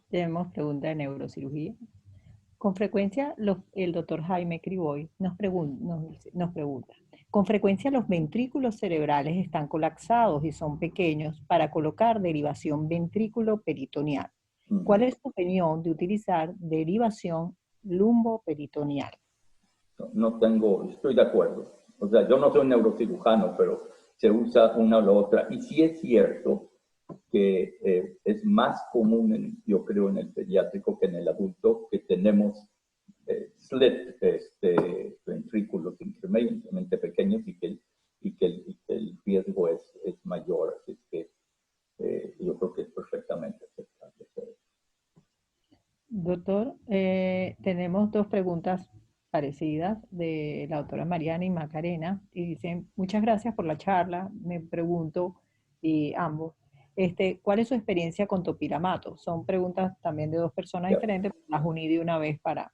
Tenemos pregunta de neurocirugía. Con frecuencia, el doctor Jaime Criboy nos pregunta, con frecuencia los ventrículos cerebrales están colapsados y son pequeños para colocar derivación ventrículo-peritoneal. ¿Cuál es tu opinión de utilizar derivación lumboperitoneal? No tengo, estoy de acuerdo. O sea, yo no soy neurocirujano, pero se usa una o la otra. Y sí es cierto que es más común, yo creo, en el pediátrico que en el adulto, que tenemos slit, ventrículos intermediamente pequeños y que el riesgo es mayor. Así que yo creo que es perfectamente aceptable. Doctor, tenemos dos preguntas parecidas de la doctora Mariana y Macarena y dicen, muchas gracias por la charla, me pregunto, y ambos, ¿cuál es su experiencia con topiramato? Son preguntas también de dos personas diferentes, las uní de una vez para...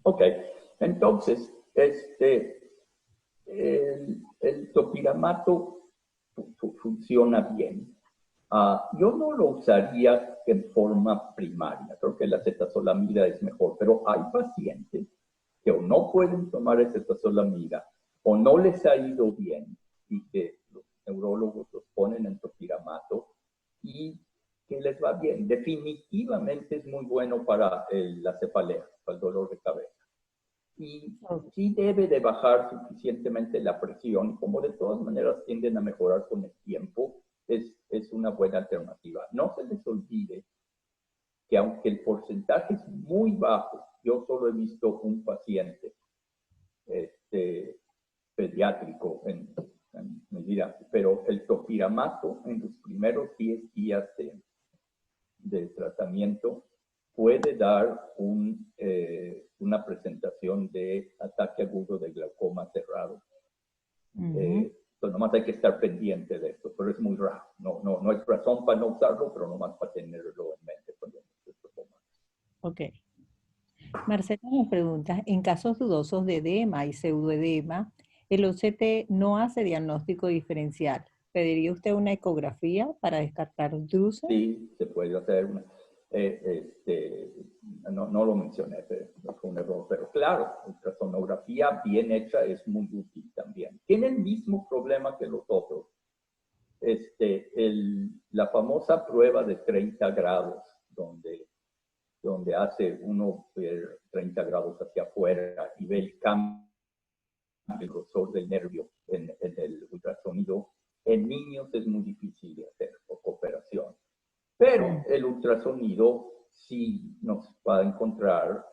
Ok, entonces, el topiramato funciona bien. Yo no lo usaría en forma primaria, creo que la acetazolamida es mejor, pero hay pacientes que o no pueden tomar acetazolamida o no les ha ido bien y que los neurólogos los ponen en topiramato y que les va bien. Definitivamente es muy bueno para la cefalea, para el dolor de cabeza. Y sí debe de bajar suficientemente la presión, como de todas maneras tienden a mejorar con el tiempo, es una buena alternativa. No se les olvide que aunque el porcentaje es muy bajo, yo solo he visto un paciente pediátrico en mi vida, pero el topiramato en los primeros 10 días de tratamiento puede dar una presentación de ataque agudo de glaucoma cerrado. Entonces, nomás hay que estar pendiente de esto, pero es muy raro. No es razón para no usarlo, pero nomás para tenerlo en mente cuando esto toma. Ok. Marcela nos pregunta, en casos dudosos de edema y pseudoedema, el OCT no hace diagnóstico diferencial. ¿Pediría usted una ecografía para descartar drusen? Sí, se puede hacer una. No lo mencioné, fue un error, pero claro, la sonografía bien hecha es muy útil también. Tiene el mismo problema que los otros. La famosa prueba de 30 grados, donde hace uno 30 grados hacia afuera y ve el cambio del grosor del nervio en el ultrasonido, en niños es muy difícil de hacer por cooperación. Pero el ultrasonido sí nos va a encontrar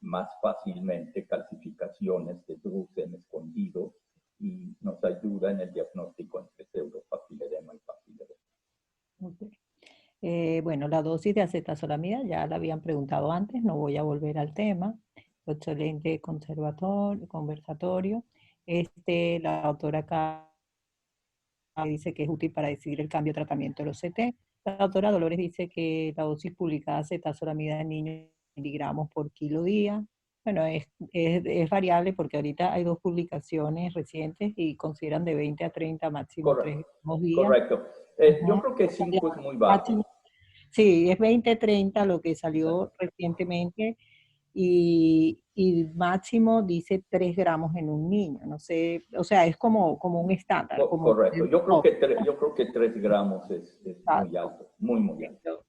más fácilmente calcificaciones de drusen escondidos y nos ayuda en el diagnóstico entre pseudopapiledema y papiledema. Okay. Bueno, la dosis de acetazolamida ya la habían preguntado antes, no voy a volver al tema. Excelente conversatorio. La doctora acá dice que es útil para decidir el cambio de tratamiento de los CT. La doctora Dolores dice que la dosis publicada de acetazolamida en niños miligramos por kilo día. Bueno, es variable porque ahorita hay dos publicaciones recientes y consideran de 20 a 30 máximo 3 días. Correcto. Yo creo que 5 es muy bajo. Sí, es 20-30 lo que salió recientemente y máximo dice 3 gramos en un niño. No sé, o sea, es como un estándar. Correcto. Yo creo que 3 gramos es muy alto, muy alto.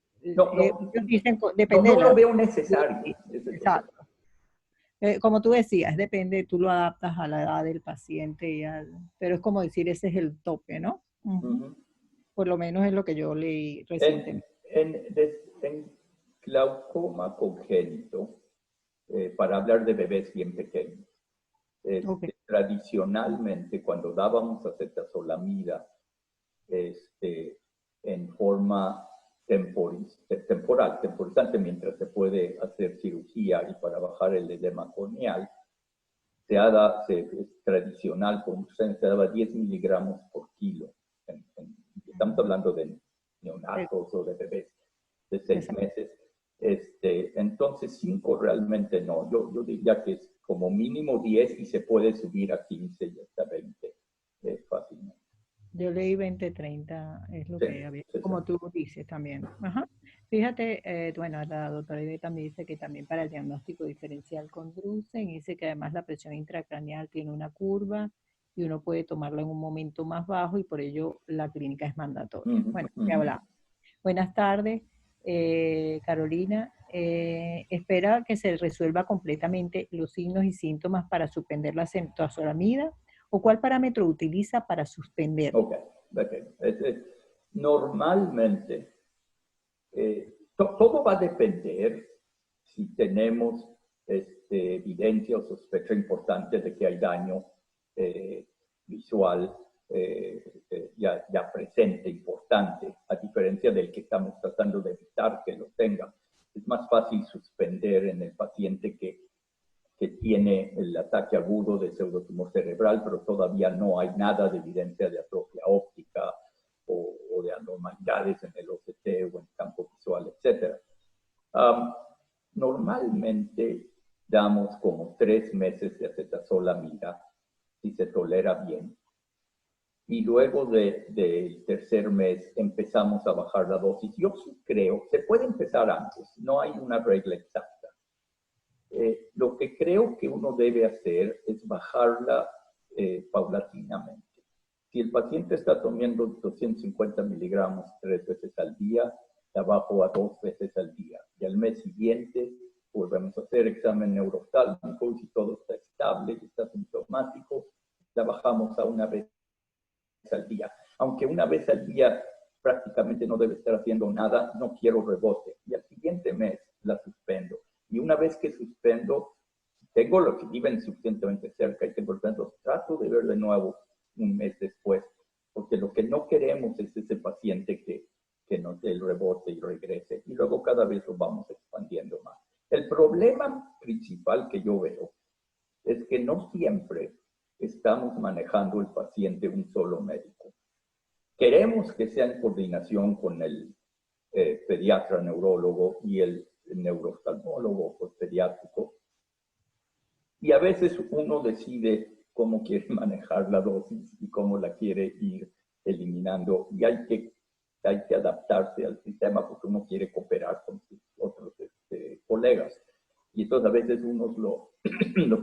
Depende no lo veo necesario. Exacto. Como tú decías, depende, tú lo adaptas a la edad del paciente, pero es como decir, ese es el tope, ¿no? Por lo menos es lo que yo leí recientemente. En glaucoma congénito, para hablar de bebés bien pequeños, tradicionalmente cuando dábamos acetazolamida en forma temporizante mientras se puede hacer cirugía y para bajar el edema corneal, es tradicional, por muchos años se daba 10 miligramos por kilo. Estamos hablando de neonatos o de bebés de 6 meses. Entonces 5 realmente no. Yo diría que es como mínimo 10 y se puede subir a 15 y hasta 20 fácilmente. Yo leí 20-30, es lo que había, como tú dices también. Ajá. Fíjate, bueno, la doctora Ivette también dice que también para el diagnóstico diferencial con Drusen, dice que además la presión intracraneal tiene una curva y uno puede tomarla en un momento más bajo y por ello la clínica es mandatoria. Bueno, ya hablamos. Buenas tardes, Carolina. ¿Espera que se resuelva completamente los signos y síntomas para suspender la centozolamida? ¿O cuál parámetro utiliza para suspender? Ok. Normalmente, todo va a depender si tenemos evidencia o sospecha importante de que hay daño visual ya presente, importante, a diferencia del que estamos tratando de evitar que lo tenga. Es más fácil suspender en el paciente que tiene el ataque agudo de pseudotumor cerebral, pero todavía no hay nada de evidencia de atrofia óptica o de anormalidades en el OCT o en el campo visual, etc. Normalmente damos como 3 meses de acetazolamida si se tolera bien. Y luego del tercer mes empezamos a bajar la dosis. Yo sí creo, se puede empezar antes, no hay una regla exacta. Lo que creo que uno debe hacer es bajarla paulatinamente. Si el paciente está tomando 250 miligramos 3 veces al día, la bajo a 2 veces al día. Y al mes siguiente volvemos a hacer examen neuroftalmico y si todo está estable y está sintomático, la bajamos a 1 vez al día. Aunque 1 vez al día prácticamente no debe estar haciendo nada, no quiero rebote. Y al siguiente mes la suspendo. Y una vez que suspendo, tengo los que viven suficientemente cerca y tengo los trato de ver de nuevo 1 mes después, porque lo que no queremos es ese paciente que nos dé el rebote y regrese. Y luego cada vez lo vamos expandiendo más. El problema principal que yo veo es que no siempre estamos manejando el paciente un solo médico. Queremos que sea en coordinación con el pediatra neurólogo y el neurooftalmólogo o pediátrico. Y a veces uno decide cómo quiere manejar la dosis y cómo la quiere ir eliminando. Y hay que adaptarse al sistema porque uno quiere cooperar con sus otros colegas. Y entonces a veces unos lo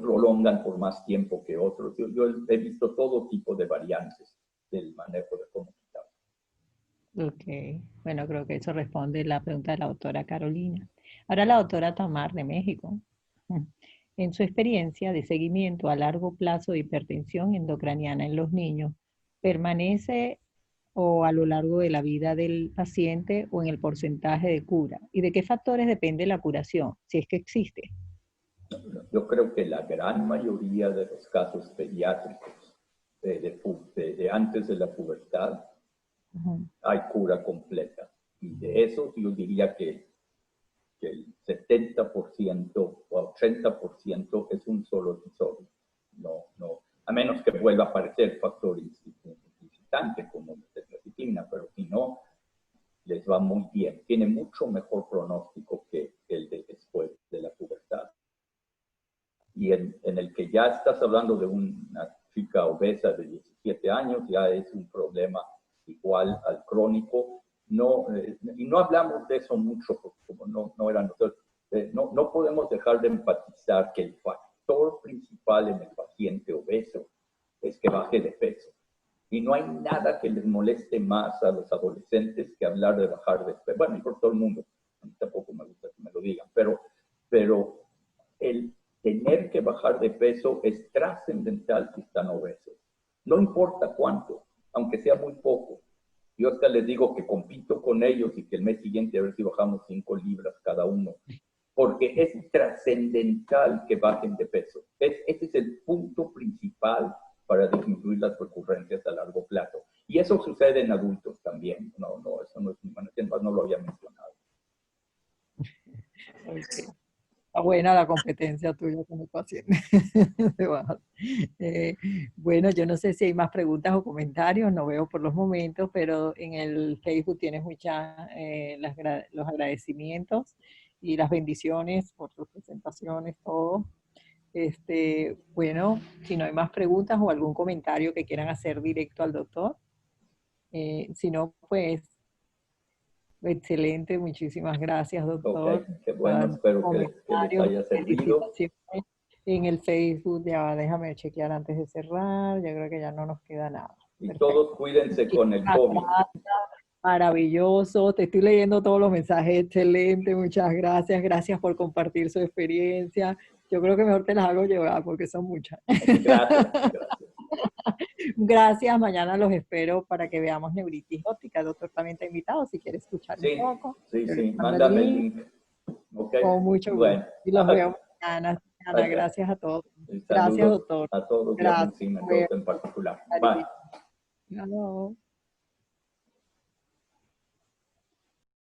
prolongan por más tiempo que otros. Yo he visto todo tipo de variantes del manejo de cómo quitar. Ok, bueno, creo que eso responde la pregunta de la doctora Carolina. Ahora la doctora Tamar de México. En su experiencia de seguimiento a largo plazo de hipertensión endocraniana en los niños, ¿permanece o a lo largo de la vida del paciente o en el porcentaje de cura? ¿Y de qué factores depende la curación, si es que existe? Yo creo que la gran mayoría de los casos pediátricos de antes de la pubertad hay cura completa. Y de eso yo diría que el 70% o 80% es un solo episodio. A menos que vuelva a aparecer factor incitante como la tetracitina, pero si no, les va muy bien. Tiene mucho mejor pronóstico que el de después de la pubertad. Y en el que ya estás hablando de una chica obesa de 17 años, ya es un problema igual al crónico. Y no hablamos de eso mucho, porque como no eran nosotros, no podemos dejar de enfatizar que el factor principal en el paciente obeso es que baje de peso. Y no hay nada que les moleste más a los adolescentes que hablar de bajar de peso. Bueno, y por todo el mundo, a mí tampoco me gusta que me lo digan, pero el tener que bajar de peso es trascendental si están obesos. No importa cuánto, aunque sea muy poco. Yo hasta les digo que compito con ellos y que el mes siguiente a ver si bajamos 5 libras cada uno. Porque es trascendental que bajen de peso. Ese es el punto principal para disminuir las recurrencias a largo plazo. Y eso sucede en adultos también. No, no, eso no, no lo había mencionado. Ok. Está buena la competencia tuya con el paciente. Eh, bueno, yo no sé si hay más preguntas o comentarios, no veo por los momentos, pero en el Facebook tienes muchas, los agradecimientos y las bendiciones por tus presentaciones, todo. Bueno, si no hay más preguntas o algún comentario que quieran hacer directo al doctor, si no, pues excelente, muchísimas gracias, doctor. Ok, qué bueno, espero que les Comentarios, haya servido. felicitaciones en el Facebook. Ya déjame chequear antes de cerrar. Yo creo que ya no nos queda nada. Y Perfecto. todos cuídense con el COVID. Maravilloso. Te estoy leyendo todos los mensajes. Excelente, muchas gracias. Gracias por compartir su experiencia. Yo creo que mejor te las hago llevar porque son muchas. Gracias, gracias. Gracias, mañana los espero para que veamos neuritis óptica. El doctor también te ha invitado si quieres escuchar un Sí, poco. sí, Yo les sí, mando el mándame el link link. Ok, con mucho gusto. bueno. Y los veo mañana. Ana, gracias a todos. Y Gracias, saludos doctor. a todos y a Gracias. Monsignor en particular. Bye. Chao.